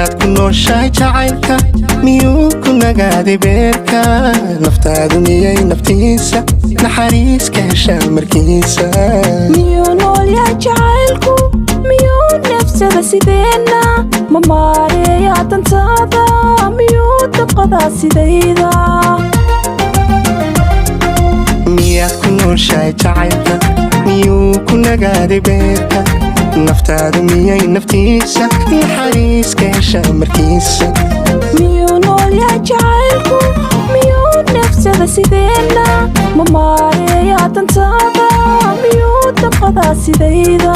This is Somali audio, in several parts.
miyaad ku nooshahay jacaylka miyuu ku nagaaday beerka naftaadu miyay naftiisa naxariis ka heshaa markiisa miyuu nool yahay jacaylku miyuu nafsada sideena ma maareeyaa dantaada miyuu dabqadaa sidayda miyaad ku nooshahay jacaylka miyuu ku nagaaday beerka naftaadu miyay naftiisa naxariis ka heshaa markiisa miyuu nool yahay jacaylku miyuu nafsada sideena ma maareeyaa dantaada miyuu dabqadaa sidayda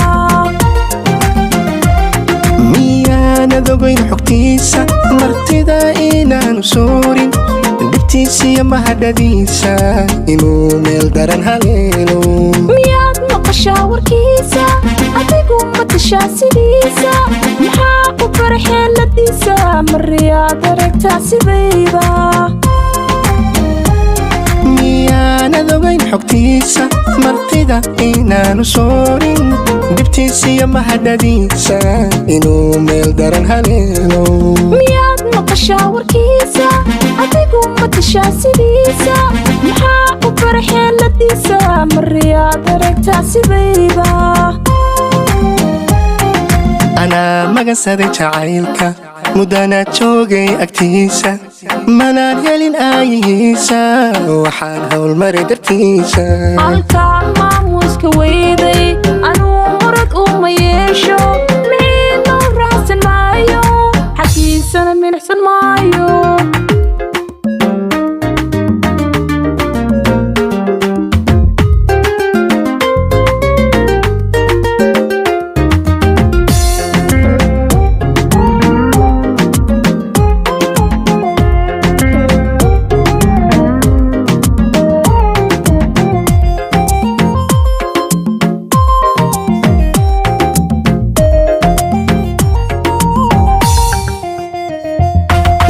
miyaanad ogayn xogtiisa martida inaanu soorin dhibtiisiyo mahadhadiisa inuu meel daran haleelo miyaad maqashaa warkiisa adigu matashaa sidiisa maxaa u bara xeeladiisa mariyaad aragtaa sidayda miyaanad ogayn xogtiisa martida inaanu soorin dhibtiisiyo mahadhadiisa inuu meel daran haleelo miyaad maqashaa warkiisa adigu matashaa sidiisa maxaa u bara xeeladiisa mariyaad aragtaa sidayda anaa magansaday jacaylka muddanaad joogay agtiisa manaan helin aayihiisa waxaan howlmaray dartiisa halkaan maamuuska weyday anuu murad uma yeesho miinoo raacsan maayo xaggiisana milixsan maayo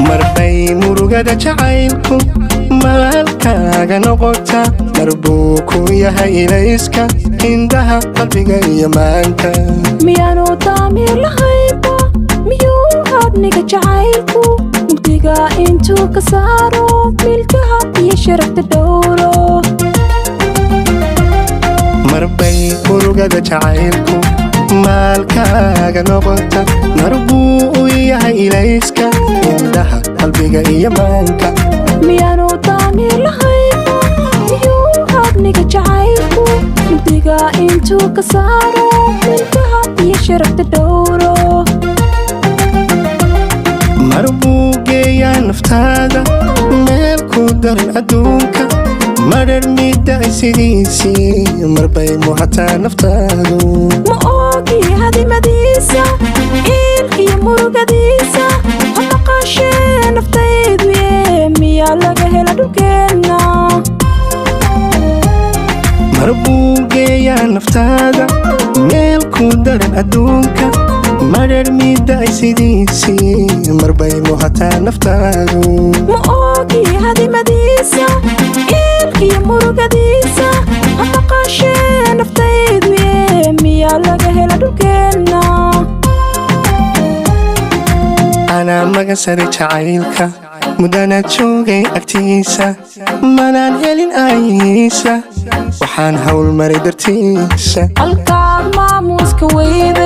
marbay murugada jacaylku maalkaaga noqota marbuu ku yahay ilayska indhaha qalbiga iyo maanka miyaanu daamiir lahayba miyuu hadniga jacaylku mugdiga intuu ka saaro milkaha iyo sharafta dhowro marbay murugada jacaylku maalkaaga noqota marbuu u yahay ilayska indhaha qalbiga iyo maanka miyaanu daamiir lahayba miyuu hadniga jacaylku mugdiga intuu ka saaro milkaha iyo sharafta dhowro marbuu geeyaa naftaada meel ku daran adduunka madhar middaay sidiisii marbay muhataa naftaadu ma oogi hadimadiisa iilkiyo murugadiisa ha maqaashee naftaydu miyaa laga hela dhulkeenna marbuu geeyaa naftaada meel ku daran adduunka madhar middaay sidiisii marbay muhataa naftaadu ma oogi hadimadiisa iilkiyo murugadiisa ha maqaashee naftaydu miyaa laga hela dhulkeenna anaa magansaday jacaylka muddanaad joogay agtiisa manaan helin aayihiisa waxaan howlmaray dartiisa halkaan maamuuska weyday